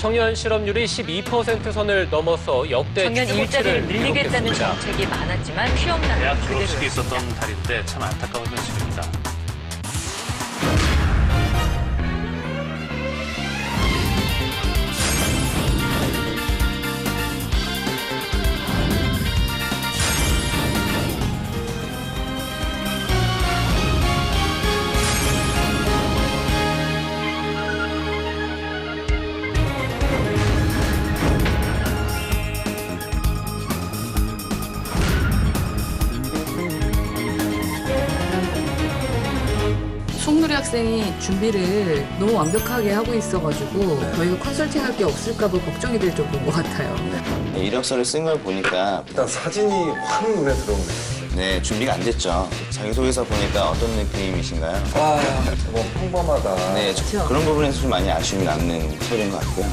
청년 실업률이 12% 선을 넘어서 역대 청년 일자리를 최고치를 늘리겠다는 기록했습니다. 정책이 많았지만 취업난은 대학 졸업식이 그대로였습니다. 있었던 달인데 참 안타까운 현실입니다. 송누리 학생이 준비를 너무 완벽하게 하고 있어가지고 저희가 컨설팅 할 게 없을까 봐 걱정이 될 정도인 것 같아요. 이력서를 쓴 걸 보니까 일단 사진이 확 눈에 들어오네요. 네, 준비가 안 됐죠. 자기소개서 보니까 어떤 느낌이신가요? 뭐 평범하다. 네, 그렇죠. 그런 부분에서 좀 많이 아쉬움이 남는 서류인 것 같고요.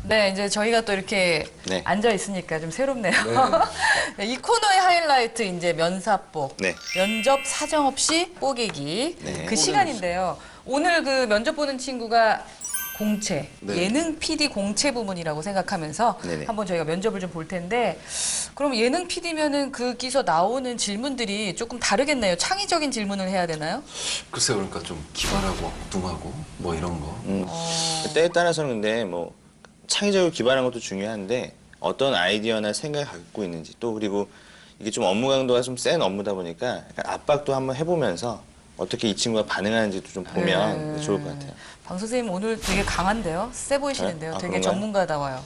네, 이제 저희가 또 이렇게 네. 앉아 있으니까 좀 새롭네요. 네, 이 코너의 하이라이트 이제 면사복, 네. 면접 사정없이 뽀개기 네. 그 시간인데요. 오늘 그 면접 보는 친구가 공채, 네. 예능 PD 공채 부문이라고 생각하면서 네네. 한번 저희가 면접을 좀 볼 텐데 그럼 예능 PD면은 거기서 나오는 질문들이 조금 다르겠네요. 창의적인 질문을 해야 되나요? 글쎄 그러니까 좀 기발하고 뚱하고 뭐 이런 거. 때에 따라서는 근데 뭐 창의적으로 기발한 것도 중요한데 어떤 아이디어나 생각을 갖고 있는지 또 그리고 이게 좀 업무 강도가 좀 센 업무다 보니까 약간 압박도 한번 해보면서 어떻게 이 친구가 반응하는지도 좀 보면 좋을 것 같아요. 방 선생님 오늘 되게 강한데요? 세 보이시는데요? 아, 되게 그런가요? 전문가다워요.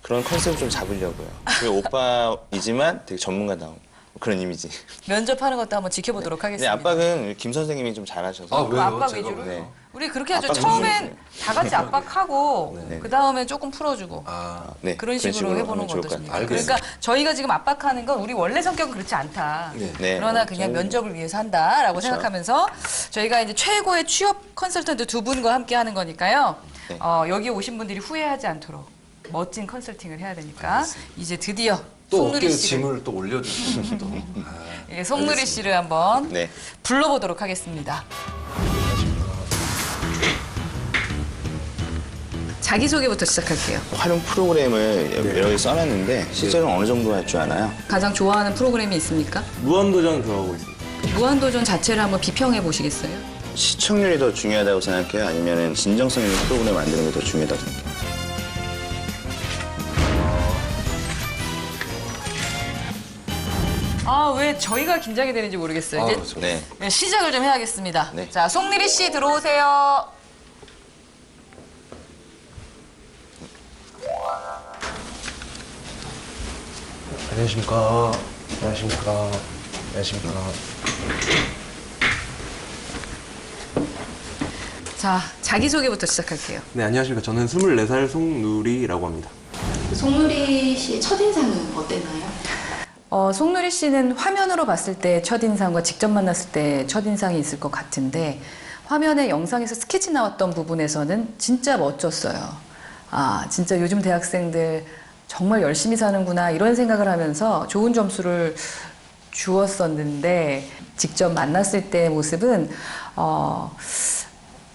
그런 컨셉을 좀 잡으려고요. 그 오빠이지만 되게 전문가다운 그런 이미지. 면접하는 것도 한번 지켜보도록 근데 하겠습니다. 압박은 김 선생님이 좀 잘하셔서. 아, 왜요? 압박 제가 위주로? 네. 우리 그렇게 하죠. 압박 처음엔 위주로. 다 같이 압박하고 네. 그 다음에 조금 풀어주고 네, 그런 식으로 해보는 하면 거 좋을 것 어떠십니까? 같아요. 그러니까 저희가 지금 압박하는 건 우리 원래 성격은 그렇지 않다. 네. 네. 그러나 그냥 저는- 면접을 위해서 한다라고 그렇죠. 생각하면서 저희가 이제 최고의 취업 컨설턴트 두 분과 함께 하는 거니까요. 네. 여기 오신 분들이 후회하지 않도록 멋진 컨설팅을 해야 되니까 이제 드디어 또 송누리 어깨에 씨를 짐을 또 올려주시면 또. 예, 송누리 씨를 한번 네. 불러보도록 하겠습니다. 자기소개부터 시작할게요. 활용 프로그램을 여러 개 써놨는데 실제로는 어느 정도 할 줄 아나요? 가장 좋아하는 프로그램이 있습니까? 무한도전 좋아하고 있습니다. 무한도전 자체를 한번 비평해 보시겠어요? 시청률이 더 중요하다고 생각해요? 아니면 진정성 있는 프로그램 만드는 게 더 중요하다고 생각해요? 아, 왜 저희가 긴장이 되는지 모르겠어요. 아, 이제 그렇죠. 네. 네, 시작을 좀 해야겠습니다. 네. 자, 송미리 씨 들어오세요. 안녕하십니까. 안녕하십니까. 안녕하십니까. 자, 자기소개부터 시작할게요. 네, 안녕하십니까. 저는 24살 송누리라고 합니다. 송누리 씨의 첫인상은 어땠나요? 송누리 씨는 화면으로 봤을 때 첫인상과 직접 만났을 때 첫인상이 있을 것 같은데 화면에 영상에서 스케치 나왔던 부분에서는 진짜 멋졌어요. 아, 진짜 요즘 대학생들 정말 열심히 사는구나 이런 생각을 하면서 좋은 점수를 주었었는데 직접 만났을 때의 모습은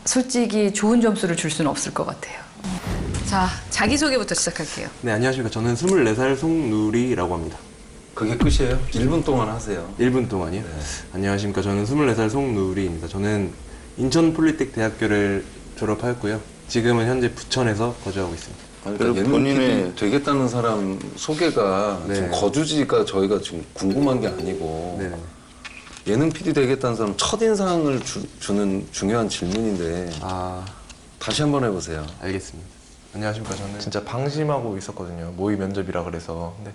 솔직히 좋은 점수를 줄 수는 없을 것 같아요. 자, 자기소개부터 시작할게요. 네, 안녕하십니까. 저는 24살 송누리라고 합니다. 그게 끝이에요? 1분 동안 하세요. 1분 동안이요? 네. 안녕하십니까. 저는 24살 송누리입니다. 저는 인천폴리텍 대학교를 졸업하였고요. 지금은 현재 부천에서 거주하고 있습니다. 그러니까 그리고 예능 본인의- PD 되겠다는 사람 소개가 네. 지금 거주지가 저희가 지금 궁금한 게 아니고 네네. 예능 PD 되겠다는 사람 첫인상을 주는 중요한 질문인데 아, 다시 한번 해보세요. 알겠습니다. 안녕하십니까. 저는 진짜 방심하고 있었거든요. 모의 면접이라 그래서. 근데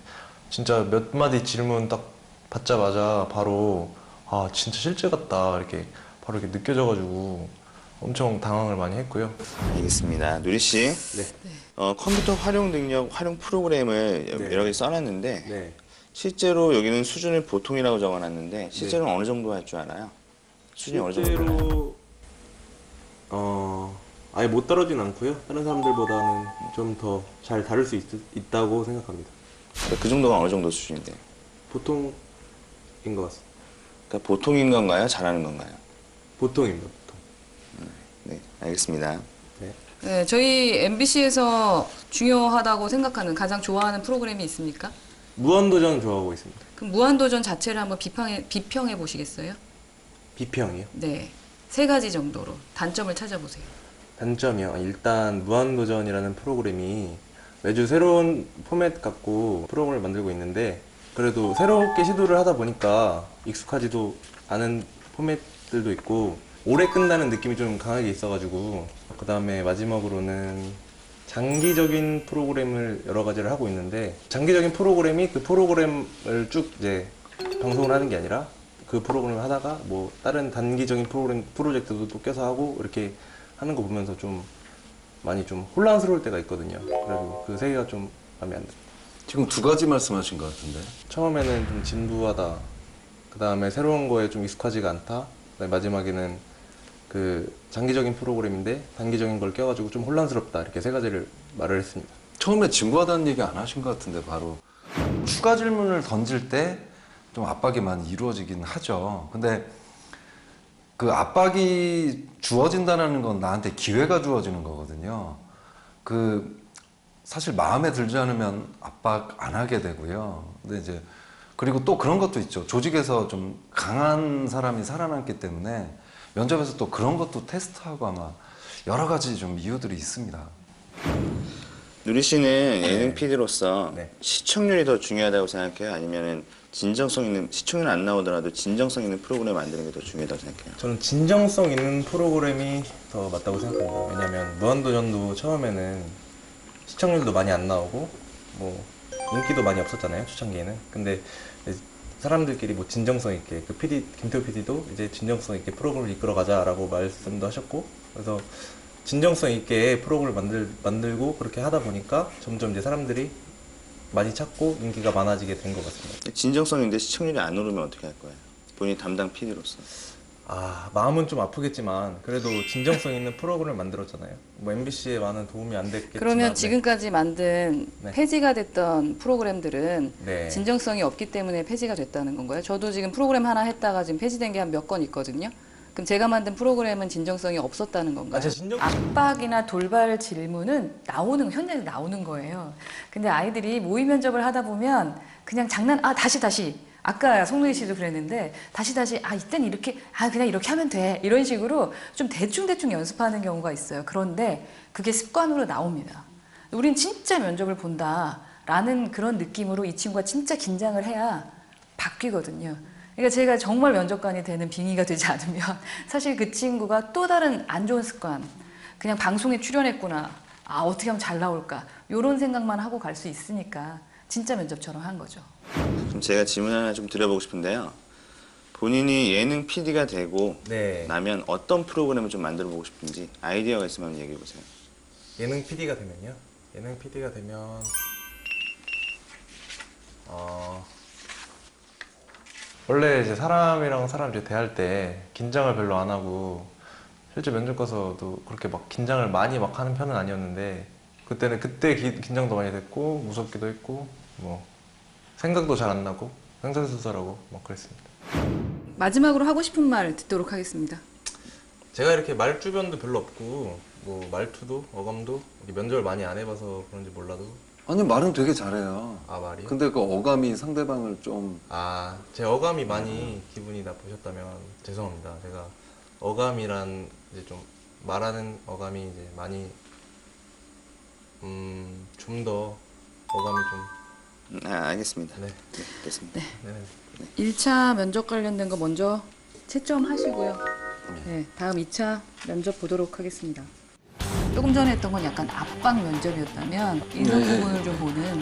진짜 몇 마디 질문 딱 받자마자 바로 아 진짜 실제 같다 이렇게 바로 이렇게 느껴져가지고 엄청 당황을 많이 했고요. 알겠습니다. 누리 씨. 네. 컴퓨터 활용 능력, 활용 프로그램을 네. 여러 개 써놨는데 네. 실제로 여기는 수준을 보통이라고 적어놨는데 실제로는 어느 정도 할 줄 알아요? 수준이 어느 정도? 실제로 아예 못 다루진 않고요. 다른 사람들보다는 좀 더 잘 다룰 수 있다고 생각합니다. 그 정도가 어느 정도 수준인데요? 보통인 것 같습니다. 그러니까 보통인 건가요? 잘하는 건가요? 보통입니다. 보통. 네, 알겠습니다. 네. 네, 저희 MBC에서 중요하다고 생각하는 가장 좋아하는 프로그램이 있습니까? 무한도전 좋아하고 있습니다. 그럼 무한도전 자체를 한번 비평해 보시겠어요? 비평이요? 네. 3가지 정도로 단점을 찾아보세요. 단점이요. 일단 무한도전이라는 프로그램이 매주 새로운 포맷 갖고 프로그램을 만들고 있는데 그래도 새롭게 시도를 하다 보니까 익숙하지도 않은 포맷들도 있고 오래 끝나는 느낌이 좀 강하게 있어가지고 그 다음에 마지막으로는 장기적인 프로그램을 여러 가지를 하고 있는데 장기적인 프로그램이 그 프로그램을 쭉 이제 방송을 하는 게 아니라 그 프로그램을 하다가 뭐 다른 단기적인 프로젝트도 또 껴서 하고 이렇게 하는 거 보면서 좀 많이 좀 혼란스러울 때가 있거든요. 그래서 그 세 개가 좀 마음에 안 들어요. 지금 2가지 말씀하신 것 같은데. 처음에는 좀 진부하다. 그 다음에 새로운 거에 좀 익숙하지가 않다. 그다음에 마지막에는 그 장기적인 프로그램인데 단기적인 걸 껴가지고 좀 혼란스럽다. 이렇게 3가지를 말을 했습니다. 처음에 진부하다는 얘기 안 하신 것 같은데 바로 추가 질문을 던질 때 좀 압박이 많이 이루어지긴 하죠. 근데 그 압박이 주어진다는 건 나한테 기회가 주어지는 거거든요. 그 사실 마음에 들지 않으면 압박 안 하게 되고요. 근데 이제 그리고 또 그런 것도 있죠. 조직에서 좀 강한 사람이 살아남기 때문에 면접에서 또 그런 것도 테스트하고 아마 여러 가지 좀 이유들이 있습니다. 누리 씨는 예능 PD로서 네. 시청률이 더 중요하다고 생각해요? 아니면은 진정성 있는, 시청률 안 나오더라도 진정성 있는 프로그램 만드는 게 더 중요하다고 생각해요? 저는 진정성 있는 프로그램이 더 맞다고 생각합니다. 왜냐면 무한도전도 처음에는 시청률도 많이 안 나오고 뭐 인기도 많이 없었잖아요, 초창기에는. 근데 이제 사람들끼리 뭐 진정성 있게 그 PD 김태호 PD도 이제 진정성 있게 프로그램을 이끌어가자라고 말씀도 하셨고, 그래서 진정성 있게 프로그램을 만들고 그렇게 하다 보니까 점점 이제 사람들이 많이 찾고 인기가 많아지게 된 것 같습니다. 진정성인데 시청률이 안 오르면 어떻게 할 거예요? 본인 담당 PD로서. 아, 마음은 좀 아프겠지만 그래도 진정성 있는 프로그램을 만들었잖아요. 뭐 MBC에 많은 도움이 안 됐겠지만. 그러면 지금까지 만든 네. 폐지가 됐던 프로그램들은 네. 진정성이 없기 때문에 폐지가 됐다는 건가요? 저도 지금 프로그램 하나 했다가 지금 폐지된 게 한 몇 건 있거든요. 그럼 제가 만든 프로그램은 진정성이 없었다는 건가요? 압박이나 돌발 질문은 현장에 나오는 거예요. 근데 아이들이 모의 면접을 하다 보면 그냥 다시. 아까 송누리 씨도 그랬는데 다시 이땐 이렇게 그냥 이렇게 하면 돼 이런 식으로 좀 대충 연습하는 경우가 있어요. 그런데 그게 습관으로 나옵니다. 우린 진짜 면접을 본다라는 그런 느낌으로 이 친구가 진짜 긴장을 해야 바뀌거든요. 그러니까 제가 정말 면접관이 되는 빙의가 되지 않으면 사실 그 친구가 또 다른 안 좋은 습관, 그냥 방송에 출연했구나, 어떻게 하면 잘 나올까 이런 생각만 하고 갈 수 있으니까 진짜 면접처럼 한 거죠. 그럼 제가 질문 하나 좀 드려보고 싶은데요. 본인이 예능 PD가 되고 네. 나면 어떤 프로그램을 좀 만들어보고 싶은지 아이디어가 있으면 한번 얘기해보세요. 예능 PD가 되면요? 예능 PD가 되면 원래 이제 사람이랑 사람 이제 대할 때 긴장을 별로 안 하고 실제 면접 가서도 그렇게 막 긴장을 많이 막 하는 편은 아니었는데 그때 긴장도 많이 됐고 무섭기도 했고 뭐 생각도 잘 안 나고 횡설수설하고 막 그랬습니다. 마지막으로 하고 싶은 말 듣도록 하겠습니다. 제가 이렇게 말 주변도 별로 없고 뭐 말투도 어감도 면접을 많이 안 해봐서 그런지 몰라도 아니 말은 되게 잘해요. 말이요? 근데 그 어감이 상대방을 좀 제 어감이 많이 기분이 나쁘셨다면 죄송합니다. 제가 어감이란 이제 좀 말하는 어감이 이제 많이 좀 더 어감이 좀 알겠습니다. 네. 네, 됐습니다. 네. 1차 면접 관련된 거 먼저 채점하시고요. 네, 다음 2차 면접 보도록 하겠습니다. 조금 전에 했던 건 약간 압박 면접이었다면 인성 부분을 좀 보는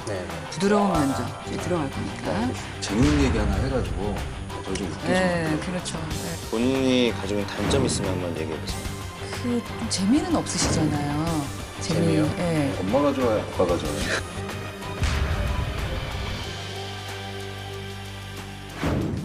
부드러운 면접이 들어갈 거니까. 재밌는 얘기 하나 해가지고 저 좀 웃기죠. 네, 그렇죠. 네. 본인이 가지고 있는 단점 있으면 한번 얘기해보세요. 좀 재미는 없으시잖아요. 재미요? 네. 엄마가 좋아요, 아빠가 좋아요.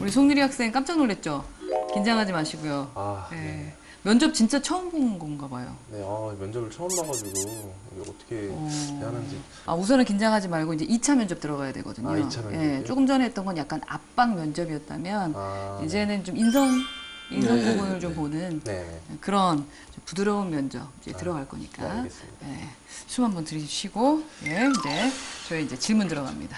우리 송유리 학생 깜짝 놀랐죠? 긴장하지 마시고요. 네. 면접 진짜 처음 본 건가 봐요. 네, 면접을 처음 봐가지고 이게 어떻게 해야 하는지. 우선은 긴장하지 말고 이제 2차 면접 들어가야 되거든요. 2차 면접이요? 조금 전에 했던 건 약간 압박 면접이었다면 이제는 좀 인성 인상 네, 부분을 네, 좀 네. 보는 네. 그런 좀 부드러운 면접 이제 들어갈 거니까. 네, 알겠습니다. 네, 숨 한번 들이쉬고 이제 저희 이제 질문 들어갑니다.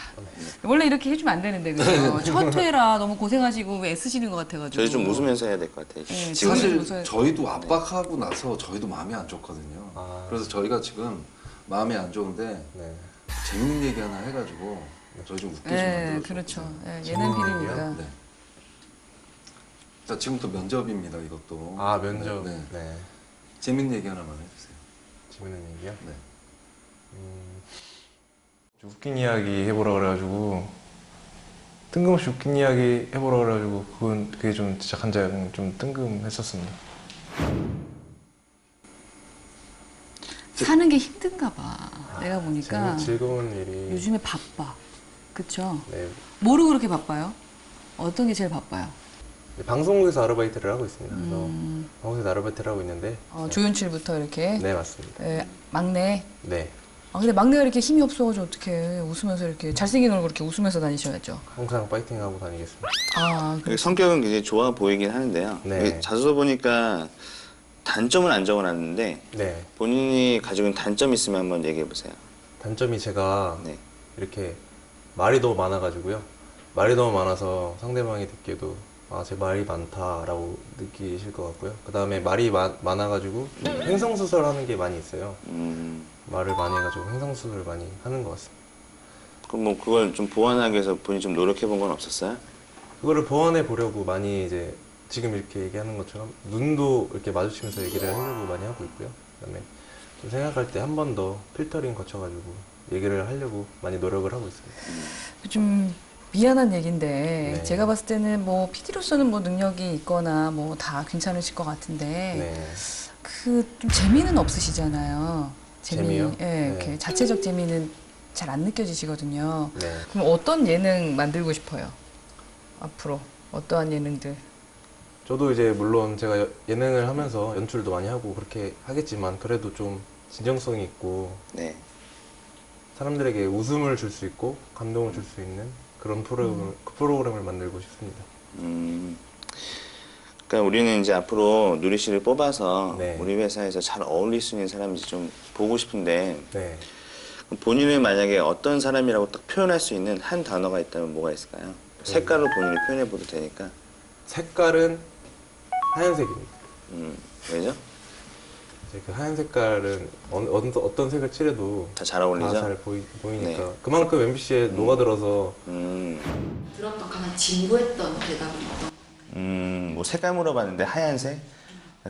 원래 이렇게 해주면 안 되는데 그죠? 첫 회라 너무 고생하시고 애쓰시는 것 같아가지고. 저희 좀 웃으면서 해야 될 것 같아요. 네, 지금 사실 웃어야- 저희도 압박하고 나서 저희도 마음이 안 좋거든요. 아. 그래서 저희가 지금 마음이 안 좋은데 네. 재밌는 얘기 하나 해가지고 저희 좀 웃게 좀 네, 만들어 그렇죠. 네, 예능 PD니까. 네. 자, 지금부터 면접입니다. 이것도. 아, 면접. 네. 네. 재밌는 얘기 하나만 해주세요. 재밌는 얘기요? 네. 좀 웃긴 이야기 해보라 그래가지고 뜬금없이 웃긴 이야기 해보라 그래가지고 그게 좀 진짜 간장 좀 뜬금했었습니다. 사는 게 힘든가 봐. 내가 보니까 즐거운 일이. 요즘에 바빠. 그쵸? 네. 뭐로 그렇게 바빠요? 어떤 게 제일 바빠요? 방송국에서 아르바이트를 하고 있습니다. 그래서 방송국에서 아르바이트를 하고 있는데. 조연출부터 이렇게. 네, 맞습니다. 막내. 네. 근데 막내가 이렇게 힘이 없어가지고 어떡해. 웃으면서 이렇게 잘생긴 얼굴 이렇게 웃으면서 다니셔야죠. 항상 파이팅하고 다니겠습니다. 성격은 굉장히 좋아 보이긴 하는데요. 네. 이게 자소서 보니까 단점은 안 적어놨는데 네. 본인이 가지고 있는 단점 있으면 한번 얘기해 보세요. 단점이 제가 네. 이렇게 말이 너무 많아가지고요. 말이 너무 많아서 상대방이 듣기에도 아, 제 말이 많다라고 느끼실 것 같고요. 그 다음에 말이 많아가지고 횡성수설하는 게 많이 있어요. 말을 많이 해가지고 횡성수설 많이 하는 것 같습니다. 그럼 뭐 그걸 좀 보완하기 위해서 본인이 좀 노력해 본 건 없었어요? 그거를 보완해 보려고 많이 이제 지금 이렇게 얘기하는 것처럼 눈도 이렇게 마주치면서 얘기를 하려고 많이 하고 있고요. 그다음에 좀 생각할 때 한 번 더 필터링 거쳐가지고 얘기를 하려고 많이 노력을 하고 있습니다. 좀 미안한 얘기인데 네. 제가 봤을 때는 뭐 PD로서는 뭐 능력이 있거나 뭐 다 괜찮으실 것 같은데 네. 그 좀 재미는 없으시잖아요. 재미요? 예, 네. 이렇게 자체적 재미는 잘 안 느껴지시거든요. 네. 그럼 어떤 예능 만들고 싶어요? 앞으로 어떠한 예능들? 저도 이제 물론 제가 예능을 하면서 연출도 많이 하고 그렇게 하겠지만 그래도 좀 진정성이 있고 네. 사람들에게 웃음을 줄 수 있고 감동을 줄 수 있는 그런 프로그램을 만들고 싶습니다. 그러니까 우리는 이제 앞으로 누리 씨를 뽑아서 네. 우리 회사에서 잘 어울릴 수 있는 사람인지 좀 보고 싶은데 네. 본인을 만약에 어떤 사람이라고 딱 표현할 수 있는 한 단어가 있다면 뭐가 있을까요? 색깔로 본인을 표현해 봐도 되니까. 색깔은 하얀색입니다. 왜죠? 이제 그 하얀 색깔은 어떤 색을 칠해도 다 잘 어울리죠? 다 잘 보이니까 네. 그만큼 MBC에 녹아들어서 들었던 가장 진부했던 대답은 어떤? 뭐 색깔 물어봤는데 하얀색?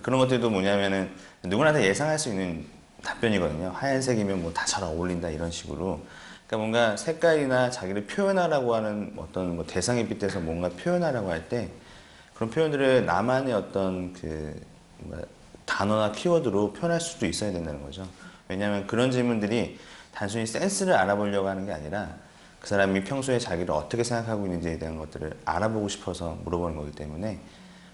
그런 것들도 뭐냐면은 누구나 다 예상할 수 있는 답변이거든요. 하얀색이면 뭐 다 잘 어울린다 이런 식으로. 그러니까 뭔가 색깔이나 자기를 표현하라고 하는 어떤 뭐 대상에 빗대서 뭔가 표현하라고 할 때 그런 표현들을 나만의 어떤 그 뭔가 단어나 키워드로 표현할 수도 있어야 된다는 거죠. 왜냐하면 그런 질문들이 단순히 센스를 알아보려고 하는 게 아니라 그 사람이 평소에 자기를 어떻게 생각하고 있는지에 대한 것들을 알아보고 싶어서 물어보는 거기 때문에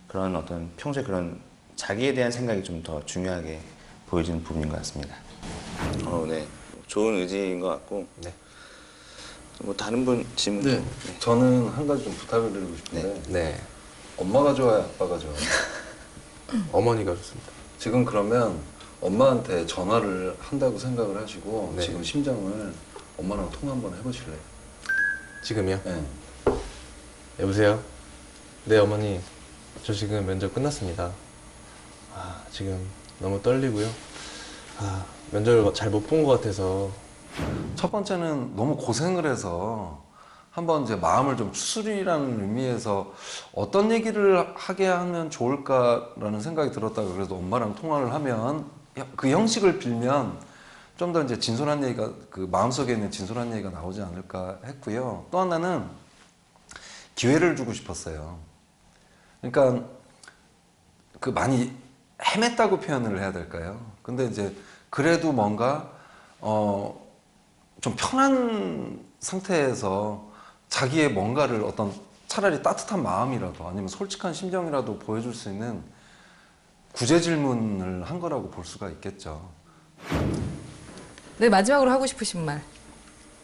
그런 어떤 평소에 그런 자기에 대한 생각이 좀 더 중요하게 보여지는 부분인 것 같습니다. 네. 좋은 의지인 것 같고. 네. 뭐 다른 분 질문. 네. 저는 한 가지 좀 부탁을 드리고 싶은데 네. 엄마가 좋아요, 아빠가 좋아요? 어머니가 좋습니다. 지금 그러면 엄마한테 전화를 한다고 생각을 하시고 네. 지금 심정을 엄마랑 통화 한번 해보실래요? 지금요? 네. 여보세요? 네, 어머니. 저 지금 면접 끝났습니다. 지금 너무 떨리고요. 면접을 잘 못 본 것 같아서. 첫 번째는 너무 고생을 해서 한번 이제 마음을 좀 추스리라는 의미에서 어떤 얘기를 하게 하면 좋을까라는 생각이 들었다가 그래도 엄마랑 통화를 하면 그 형식을 빌면 좀 더 이제 진솔한 얘기가 그 마음속에 있는 진솔한 얘기가 나오지 않을까 했고요. 또 하나는 기회를 주고 싶었어요. 그러니까 그 많이 헤맸다고 표현을 해야 될까요? 근데 이제 그래도 뭔가 좀 편한 상태에서 자기의 뭔가를 어떤 차라리 따뜻한 마음이라도 아니면 솔직한 심정이라도 보여줄 수 있는 구제 질문을 한 거라고 볼 수가 있겠죠. 네, 마지막으로 하고 싶으신 말.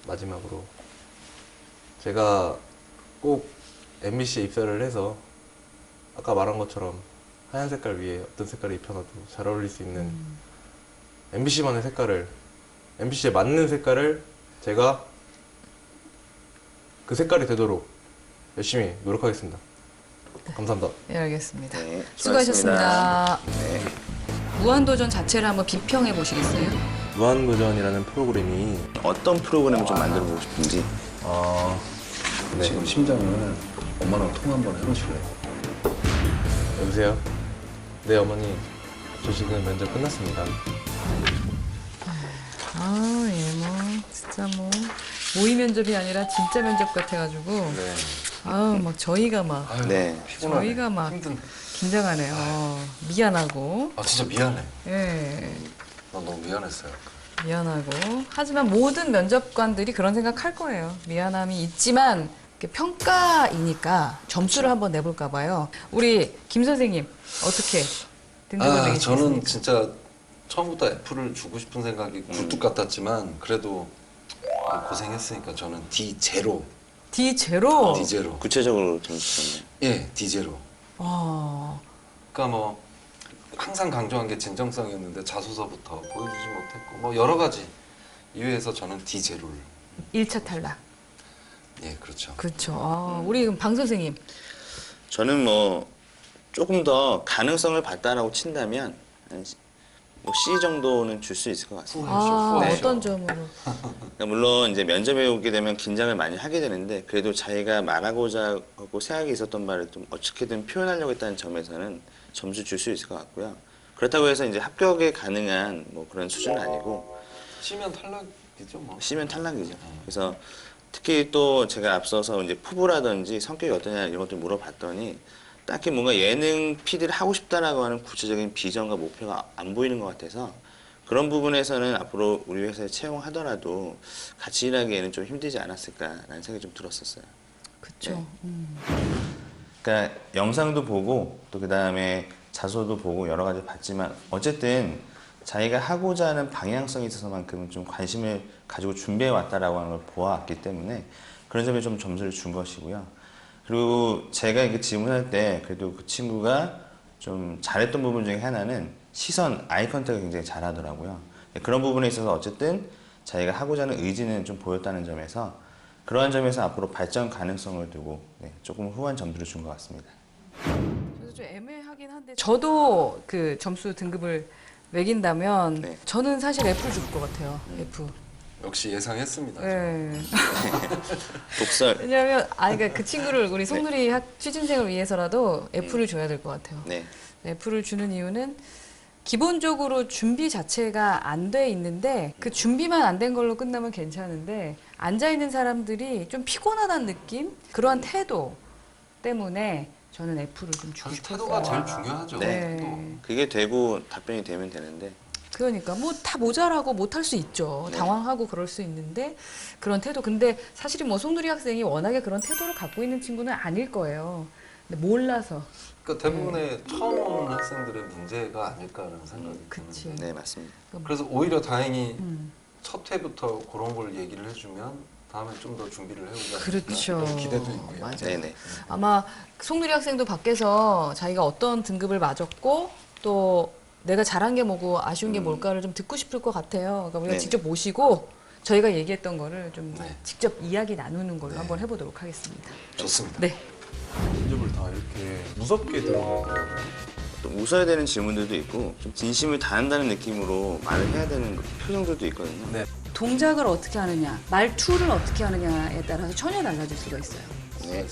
마지막으로 제가 꼭 MBC에 입사를 해서 아까 말한 것처럼 하얀 색깔 위에 어떤 색깔을 입혀놔도 잘 어울릴 수 있는 MBC만의 색깔을, MBC에 맞는 색깔을 제가 그 색깔이 되도록 열심히 노력하겠습니다. 감사합니다. 네, 알겠습니다. 네, 수고하셨습니다. 네. 무한도전 자체를 한번 비평해 보시겠어요? 무한도전이라는 프로그램이 어떤 프로그램을 좀 만들어 보고 싶은지. 네. 지금 심장을 엄마랑 통화 한번 해보실래요? 여보세요? 네, 어머니. 저 지금 면접 끝났습니다. 아, 예, 뭐 진짜 뭐 모의 면접이 아니라 진짜 면접 같아가지고 네. 아우 막 저희가 막 아유, 네. 피곤하네. 저희가 막 힘든. 긴장하네요. 미안하고 아 진짜 미안해. 예. 나 너무 미안했어요. 미안하고 하지만 모든 면접관들이 그런 생각할 거예요. 미안함이 있지만 이렇게 평가이니까 점수를 한번 내볼까 봐요. 우리 김 선생님 어떻게 든든거리겠습니까? 저는 진짜 처음부터 F를 주고 싶은 생각이 굴뚝 같았지만 그래도 고생했으니까 저는 D0. D0. D0. 구체적으로 점수 줬네요. 예, D0. 그러니까 뭐 항상 강조한 게 진정성이었는데 자소서부터 보여주지 못했고 뭐 여러 가지 이유에서 저는 D0를. 1차 탈락. 예, 그렇죠. 그렇죠. 우리 그럼 방 선생님. 저는 뭐 조금 더 가능성을 봤다라고 친다면 뭐 C 정도는 줄 수 있을 것 같습니다. 네. 어떤 점으로? 그러니까 물론 이제 면접에 오게 되면 긴장을 많이 하게 되는데 그래도 자기가 말하고자 하고 생각이 있었던 말을 좀 어떻게든 표현하려고 했다는 점에서는 점수 줄 수 있을 것 같고요. 그렇다고 해서 이제 합격에 가능한 뭐 그런 수준은 아니고 C면 탈락이죠, 뭐. C면 탈락이죠. 그래서 특히 또 제가 앞서서 이제 포부라든지 성격이 어떠냐 이런 것들 물어봤더니 딱히 뭔가 예능 PD를 하고 싶다라고 하는 구체적인 비전과 목표가 안 보이는 것 같아서 그런 부분에서는 앞으로 우리 회사에 채용하더라도 같이 일하기에는 좀 힘들지 않았을까라는 생각이 좀 들었었어요. 그렇죠. 그러니까 영상도 보고 또 그다음에 자소도 보고 여러 가지 봤지만 어쨌든 자기가 하고자 하는 방향성에 있어서만큼은 좀 관심을 가지고 준비해 왔다라고 하는 걸 보아왔기 때문에 그런 점에 좀 점수를 준 것이고요. 그리고 제가 이렇게 질문할 때 그래도 그 친구가 좀 잘했던 부분 중에 하나는 시선, 아이 컨택을 굉장히 잘하더라고요. 그런 부분에 있어서 어쨌든 자기가 하고자 하는 의지는 좀 보였다는 점에서 그러한 점에서 앞으로 발전 가능성을 두고 조금 후한 점수를 준 것 같습니다. 저도 좀 애매하긴 한데 저도 그 점수 등급을 매긴다면 네. 저는 사실 F를 줄 것 같아요. F. 역시 예상했습니다. 네. 독설. 왜냐하면 그러니까 그 친구를 우리 송누리 취준생을 위해서라도 F를 줘야 될 것 같아요. 네. F를 주는 이유는 기본적으로 준비 자체가 안 돼 있는데 그 준비만 안 된 걸로 끝나면 괜찮은데 앉아 있는 사람들이 좀 피곤하다는 느낌, 그러한 태도 때문에 저는 F를 좀 주고 사실 싶었어요. 태도가 제일 중요하죠. 네. 또. 그게 되고 답변이 되면 되는데 그러니까 뭐 다 모자라고 못할 수 있죠. 네. 당황하고 그럴 수 있는데 그런 태도. 근데 사실은 뭐 송누리 학생이 워낙에 그런 태도를 갖고 있는 친구는 아닐 거예요. 근데 몰라서. 그러니까 대부분의 처음 오는 학생들의 문제가 아닐까라는 생각이 그치. 드는데 네 맞습니다. 그래서 오히려 다행히 첫 회부터 그런 걸 얘기를 해주면 다음에 좀 더 준비를 해오지 않을까 그렇죠. 그런 기대도 있고요. 맞아요. 네네. 아마 송누리 학생도 밖에서 자기가 어떤 등급을 맞았고 또 내가 잘한 게 뭐고 아쉬운 게 뭘까를 좀 듣고 싶을 것 같아요. 그러니까 우리가 네네. 직접 모시고 저희가 얘기했던 거를 좀 네. 직접 이야기 나누는 걸로 네. 한번 해보도록 하겠습니다. 좋습니다. 네. 면접을 다 이렇게 무섭게 들어오는 거예요. 또 웃어야 되는 질문들도 있고 좀 진심을 다한다는 느낌으로 말을 해야 되는 표정들도 있거든요. 네. 동작을 어떻게 하느냐, 말투를 어떻게 하느냐에 따라서 전혀 달라질 수가 있어요. 네.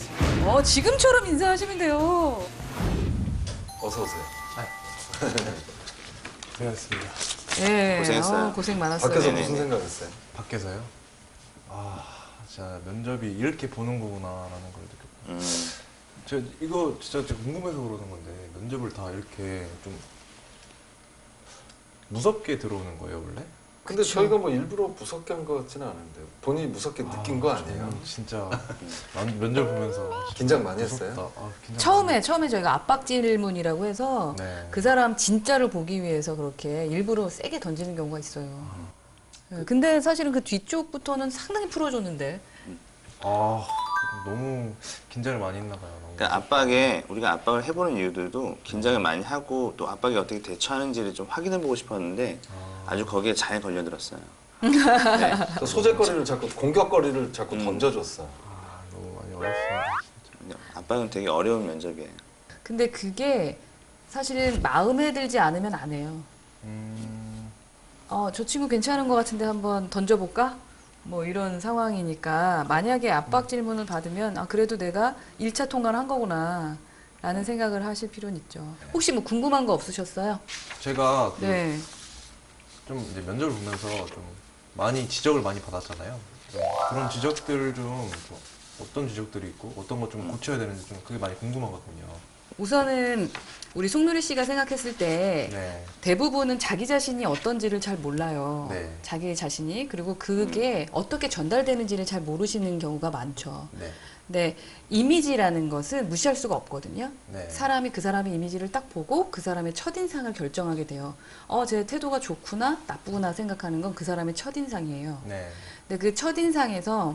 지금처럼 인사하시면 돼요. 어서 오세요. 고생하셨습니다. 예, 고생했어요. 고생 많았어요. 밖에서 네네네. 무슨 생각했어요? 밖에서요? 진짜 면접이 이렇게 보는 거구나라는 걸 느꼈고. 제가 이거 진짜 궁금해서 그러는 건데 면접을 다 이렇게 좀 무섭게 들어오는 거예요 원래? 근데 저희가 뭐 일부러 무섭게 한 것 같지는 않은데 본인이 무섭게 느낀 거 아니에요? 저는 진짜 면접 보면서 긴장 많이 무섭다. 했어요? 긴장 많이 처음에 저희가 압박 질문이라고 해서 네. 그 사람 진짜를 보기 위해서 그렇게 일부러 세게 던지는 경우가 있어요. 근데 사실은 그 뒤쪽부터는 상당히 풀어줬는데. 너무 긴장을 많이 했나 봐요. 너무. 그러니까 우리가 압박을 해보는 이유들도 긴장을 많이 하고 또 압박이 어떻게 대처하는지를 좀 확인해보고 싶었는데 아주 거기에 잘 걸려들었어요. 네. 소재거리를 자꾸 공격거리를 자꾸 던져줬어. 너무 많이 어렵습니다. 압박은 되게 어려운 면접이에요. 근데 그게 사실은 마음에 들지 않으면 안 해요. 저 친구 괜찮은 것 같은데 한번 던져볼까? 뭐 이런 상황이니까 만약에 압박 질문을 받으면 그래도 내가 1차 통과를 한 거구나 라는 생각을 하실 필요는 있죠. 혹시 뭐 궁금한 거 없으셨어요? 제가 네. 좀 이제 면접을 보면서 좀 많이 지적을 많이 받았잖아요. 그런 지적들 좀 어떤 지적들이 있고 어떤 거 좀 고쳐야 되는지 좀 그게 많이 궁금하거든요. 우선은 우리 송누리 씨가 생각했을 때 네. 대부분은 자기 자신이 어떤지를 잘 몰라요. 네. 자기 자신이. 그리고 그게 어떻게 전달되는지를 잘 모르시는 경우가 많죠. 네. 근데 이미지라는 것은 무시할 수가 없거든요. 네. 사람이 그 사람의 이미지를 딱 보고 그 사람의 첫인상을 결정하게 돼요. 제 태도가 좋구나 나쁘구나 생각하는 건 그 사람의 첫인상이에요. 네. 근데 그 첫인상에서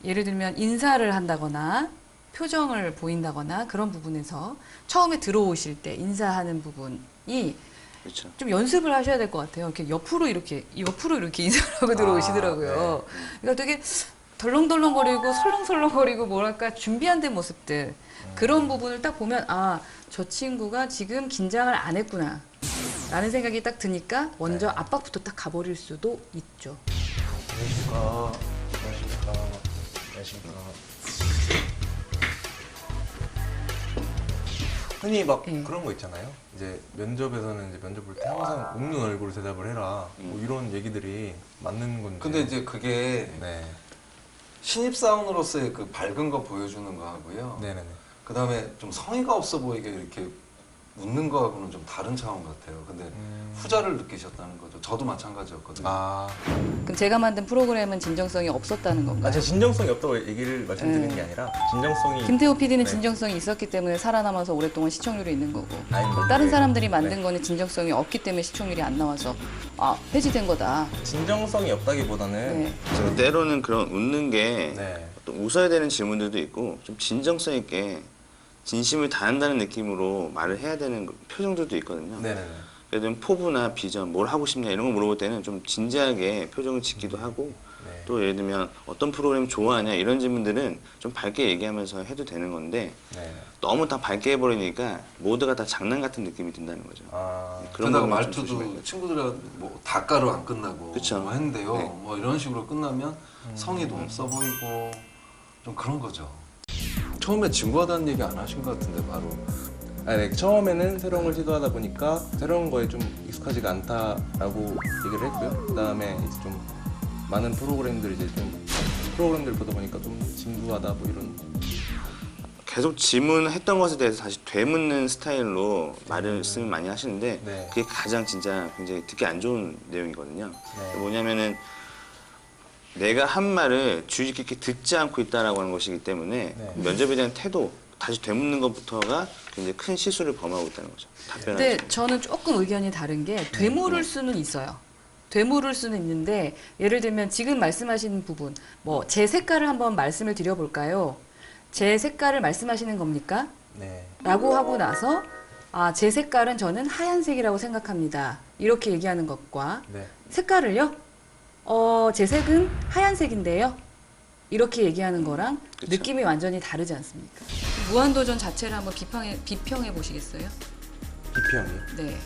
예를 들면 인사를 한다거나 표정을 보인다거나 그런 부분에서 처음에 들어오실 때 인사하는 부분이 그렇죠. 좀 연습을 하셔야 될 것 같아요. 이렇게 옆으로 이렇게 인사를 하고 들어오시더라고요. 그러니까 되게 덜렁덜렁거리고 설렁설렁거리고 뭐랄까 준비 안 된 모습들 그런 부분을 딱 보면 저 친구가 지금 긴장을 안 했구나 라는 생각이 딱 드니까 먼저 압박부터 딱 가버릴 수도 있죠. 안녕하십니까. 흔히 막 그런 거 있잖아요. 이제 면접에서는 이제 면접 볼 때 항상 웃는 얼굴로 대답을 해라. 뭐 이런 얘기들이 맞는 건지. 근데 이제 그게 네. 신입사원으로서의 그 밝은 거 보여주는 거 하고요. 네네네. 그 다음에 좀 성의가 없어 보이게 이렇게 웃는 거하고는 좀 다른 차원 같아요. 근데 후자를 느끼셨다는 거죠. 저도 마찬가지였거든요. 그럼 제가 만든 프로그램은 진정성이 없었다는 건가요? 제가 진정성이 없다고 얘기를 말씀드리는 게 아니라 진정성이 김태호 PD는 네. 진정성이 있었기 때문에 살아남아서 오랫동안 시청률이 있는 거고 아닙니다. 다른 사람들이 만든 네. 거는 진정성이 없기 때문에 시청률이 안 나와서 폐지된 거다. 진정성이 없다기보다는 네. 그래서 때로는 그런 웃는 게 네. 또 웃어야 되는 질문들도 있고 좀 진정성 있게 진심을 다한다는 느낌으로 말을 해야 되는 표정들도 있거든요. 네네네. 예를 들면 포부나 비전, 뭘 하고 싶냐 이런 거 물어볼 때는 좀 진지하게 표정을 짓기도 하고 네. 또 예를 들면 어떤 프로그램 좋아하냐 이런 질문들은 좀 밝게 얘기하면서 해도 되는 건데 네. 너무 다 밝게 해버리니까 모두가 다 장난 같은 느낌이 든다는 거죠. 그러다가 부분은 좀 말투도 조심해야 돼요. 친구들하고 뭐 다가로 안 끝나고 그쵸. 뭐 했는데요. 네. 뭐 이런 식으로 끝나면 성의도 없어 보이고 좀 그런 거죠. 처음에 진부하다는 얘기 안 하신 것 같은데 바로. 네. 처음에는 새로운 걸 시도하다 보니까 새로운 거에 좀 익숙하지가 않다라고 얘기를 했고요. 그다음에 이제 좀 많은 프로그램들을 보다 보니까 좀 진부하다 뭐 이런. 계속 질문했던 것에 대해서 다시 되묻는 스타일로 말씀을 많이 하시는데 네. 그게 가장 진짜 굉장히 듣기 안 좋은 내용이거든요. 네. 뭐냐면은 내가 한 말을 주의 깊게 듣지 않고 있다라고 하는 것이기 때문에 네. 면접에 대한 태도, 다시 되묻는 것부터가 굉장히 큰 실수를 범하고 있다는 거죠. 답변할 근데 때. 저는 조금 의견이 다른 게 되물을 수는 있어요. 되물을 수는 있는데 예를 들면 지금 말씀하시는 부분 뭐 제 색깔을 한번 말씀을 드려볼까요? 제 색깔을 말씀하시는 겁니까? 네. 라고 하고 나서 제 색깔은 저는 하얀색이라고 생각합니다. 이렇게 얘기하는 것과 네. 색깔을요? 제 색은 하얀색인데요. 이렇게 얘기하는 거랑 그쵸. 느낌이 완전히 다르지 않습니까? 무한도전 자체를 한번 비평해 보시겠어요? 비평이요. 네.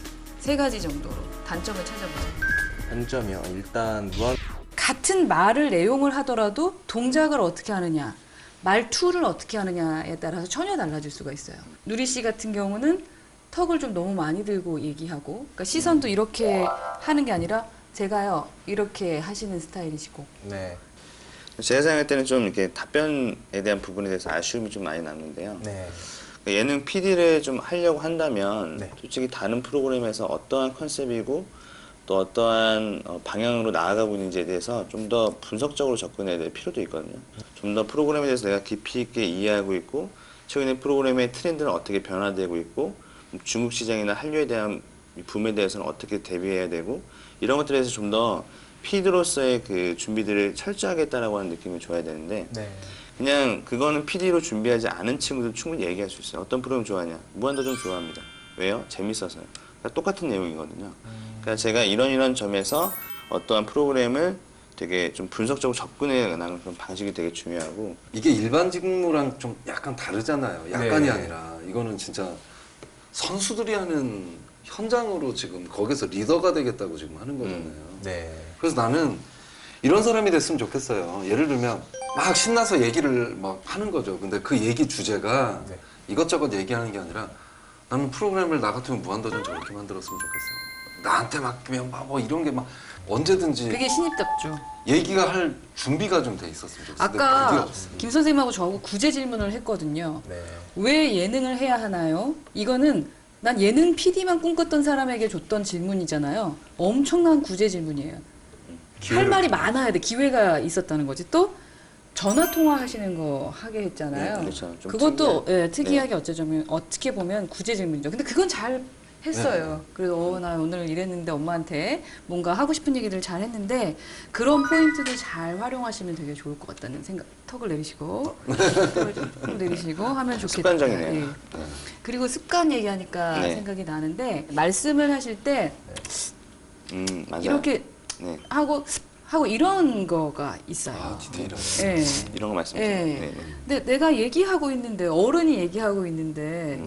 3가지 정도로 단점을 찾아보세요. 단점이요. 일단 같은 말을 내용을 하더라도 동작을 어떻게 하느냐, 말투를 어떻게 하느냐에 따라서 전혀 달라질 수가 있어요. 누리 씨 같은 경우는 턱을 좀 너무 많이 들고 얘기하고, 그러니까 시선도 이렇게 하는 게 아니라 제가요 이렇게 하시는 스타일이시고. 네. 제가 생각할 때는 좀 이렇게 답변에 대한 부분에 대해서 아쉬움이 좀 많이 남는데요. 네. 예능 PD를 좀 하려고 한다면 네. 솔직히 다른 프로그램에서 어떠한 컨셉이고 또 어떠한 방향으로 나아가고 있는지에 대해서 좀 더 분석적으로 접근해야 될 필요도 있거든요. 좀 더 프로그램에 대해서 내가 깊이 있게 이해하고 있고 최근에 프로그램의 트렌드는 어떻게 변화되고 있고 중국 시장이나 한류에 대한 붐에 대해서는 어떻게 대비해야 되고 이런 것들에 대해서 좀 더 PD로서의 그 준비들을 철저하게 했다라고 하는 느낌을 줘야 되는데 네. 그냥 그거는 PD로 준비하지 않은 친구들 충분히 얘기할 수 있어요. 어떤 프로그램 좋아하냐? 무한도전 좋아합니다. 왜요? 재밌어서요. 그러니까 똑같은 내용이거든요. 그러니까 제가 이런 점에서 어떠한 프로그램을 되게 좀 분석적으로 접근해 나가는 그런 방식이 되게 중요하고 이게 일반 직무랑 좀 약간 다르잖아요. 약간이 네. 아니라 이거는 진짜 선수들이 하는 현장으로 지금 거기서 리더가 되겠다고 지금 하는 거잖아요. 네. 그래서 나는 이런 사람이 됐으면 좋겠어요. 예를 들면 막 신나서 얘기를 막 하는 거죠. 근데 그 얘기 주제가 네. 이것저것 얘기하는 게 아니라 나는 프로그램을 나 같으면 무한도전 저렇게 만들었으면 좋겠어요. 나한테 맡기면 막 뭐 이런 게 막 언제든지 그게 신입답죠. 얘기가 할 준비가 좀 돼 있었으면 좋겠어요. 근데 그게 아까 없어요. 김 선생님하고 저하고 구제 질문을 했거든요. 네. 왜 예능을 해야 하나요? 이거는 난 예능 PD만 꿈꿨던 사람에게 줬던 질문이잖아요. 엄청난 구제 질문이에요. 할 말이 많아야 돼. 기회가 있었다는 거지. 또 전화 통화 하시는 거 하게 했잖아요. 네, 그렇죠. 좀 그것도 특이한. 예, 특이하게 어떻게 보면 구제 질문이죠. 근데 그건 잘 했어요. 그래서 나 오늘 이랬는데 엄마한테 뭔가 하고 싶은 얘기들 잘 했는데 그런 포인트들 잘 활용하시면 되게 좋을 것 같다는 생각. 턱을 내리시고 턱을 좀 내리시고 하면 좋겠다. 습관적이네요. 예. 그리고 습관 얘기하니까 네. 생각이 나는데 말씀을 하실 때 맞아요. 이렇게 네. 하고 이런 거가 있어요. 아, 디테일하게. 예. 이런 거 말씀하세요. 예. 네. 네. 근데 내가 얘기하고 있는데 어른이 얘기하고 있는데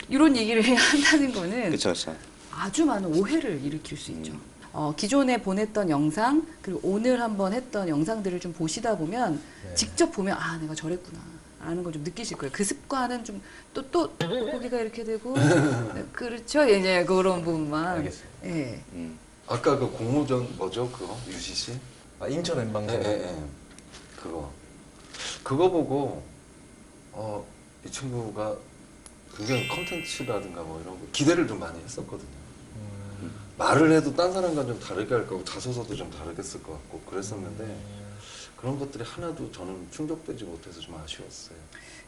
이런 얘기를 해야 한다는 거는 그렇죠, 그렇죠. 아주 많은 오해를 일으킬 수 있죠. 기존에 보냈던 영상 그리고 오늘 한번 했던 영상들을 좀 보시다 보면 직접 보면 아 내가 저랬구나 라는 걸 좀 느끼실 거예요. 그 습관은 좀 또 고기가 이렇게 되고 네, 그렇죠. 이제 그런 부분만. 알겠습니다. 예. 아까 그 공모전 뭐죠 그거 UCC? 아, 인천 N방송. 예. 그거 보고 이 친구가 굉장히 컨텐츠라든가 뭐 이런 거 기대를 좀 많이 했었거든요. 말을 해도 딴 사람과 좀 다르게 할 거고 자소서도 좀 다르게 쓸 것 같고 그랬었는데 그런 것들이 하나도 저는 충족되지 못해서 좀 아쉬웠어요.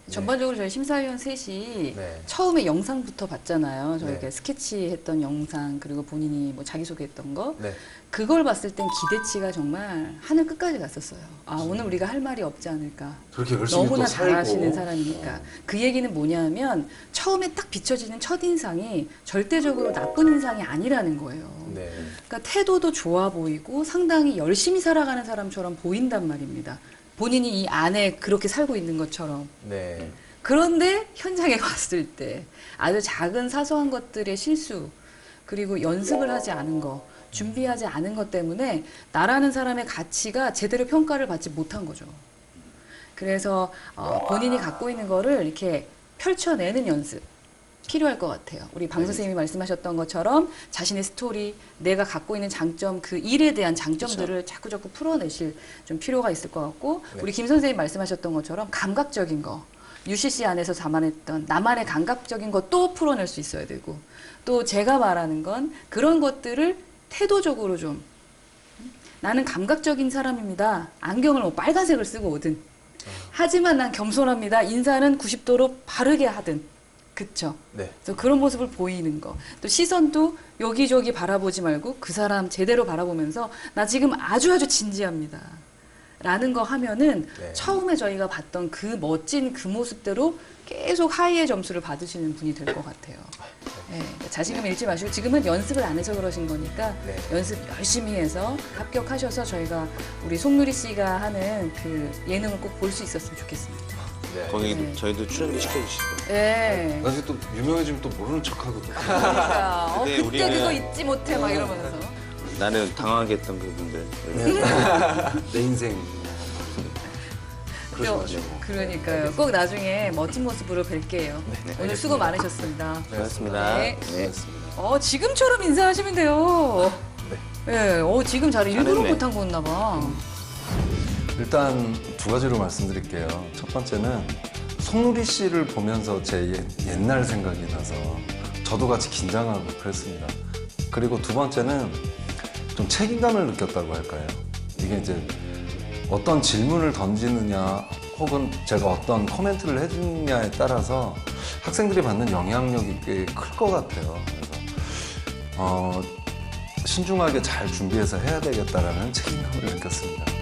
전반적으로 저희 심사위원 셋이 네. 처음에 영상부터 봤잖아요. 저희가 네. 스케치했던 영상 그리고 본인이 뭐 자기소개했던 거 네. 그걸 봤을 땐 기대치가 정말 하늘 끝까지 갔었어요. 아 오늘 우리가 할 말이 없지 않을까. 그렇게 열심히 너무나 또 살고 잘하시는 사람이니까. 그 얘기는 뭐냐면 처음에 딱 비춰지는 첫인상이 절대적으로 나쁜 인상이 아니라는 거예요. 네. 그러니까 태도도 좋아 보이고 상당히 열심히 살아가는 사람처럼 보인단 말입니다. 본인이 이 안에 그렇게 살고 있는 것처럼. 네. 그런데 현장에 갔을 때 아주 작은 사소한 것들의 실수 그리고 연습을 하지 않은 거 준비하지 않은 것 때문에 나라는 사람의 가치가 제대로 평가를 받지 못한 거죠. 그래서 본인이 갖고 있는 거를 이렇게 펼쳐내는 연습 필요할 것 같아요. 우리 방 선생님이 말씀하셨던 것처럼 자신의 스토리, 내가 갖고 있는 장점, 그 일에 대한 장점들을 자꾸자꾸 풀어내실 좀 필요가 있을 것 같고 네. 우리 김 선생님 말씀하셨던 것처럼 감각적인 거 UCC 안에서 자만했던 나만의 감각적인 것도 풀어낼 수 있어야 되고 또 제가 말하는 건 그런 것들을 태도적으로 좀 나는 감각적인 사람입니다. 안경을 뭐 빨간색을 쓰고 오든 하지만 난 겸손합니다. 인사는 90도로 바르게 하든 그쵸? 네. 그래서 그런 모습을 보이는 거. 또 시선도 여기저기 바라보지 말고 그 사람 제대로 바라보면서 나 지금 아주 진지합니다. 라는 거 하면은 네. 처음에 저희가 봤던 그 멋진 그 모습대로 계속 하이의 점수를 받으시는 분이 될 것 같아요. 네, 자신감 잃지 마시고 지금은 연습을 안 해서 그러신 거니까 네. 연습 열심히 해서 합격하셔서 저희가 우리 송누리 씨가 하는 그 예능을 꼭 볼 수 있었으면 좋겠습니다. 네. 거기 네. 저희도 출연도 시켜주시고. 네. 나중에 또 유명해지면 또 모르는 척하고 또 그러니까 그때 그때 우리는- 그거 잊지 못해 막 이러면서 나는 당황하게 했던 그분들. 내 인생 그러지 마시고 그러니까요. 꼭 나중에 멋진 모습으로 뵐게요. 오늘 수고 많으셨습니다. 고맙습니다. 네. 네. 지금처럼 인사하시면 돼요. 네. 지금 잘 일부러 잘했네. 못한 거였나 봐. 일단 두 가지로 말씀드릴게요. 첫 번째는 송누리 씨를 보면서 제 옛날 생각이 나서 저도 같이 긴장하고 그랬습니다. 그리고 두 번째는 좀 책임감을 느꼈다고 할까요? 이게 이제 어떤 질문을 던지느냐 혹은 제가 어떤 코멘트를 해주느냐에 따라서 학생들이 받는 영향력이 꽤 클 것 같아요. 그래서 신중하게 잘 준비해서 해야 되겠다라는 책임감을 느꼈습니다.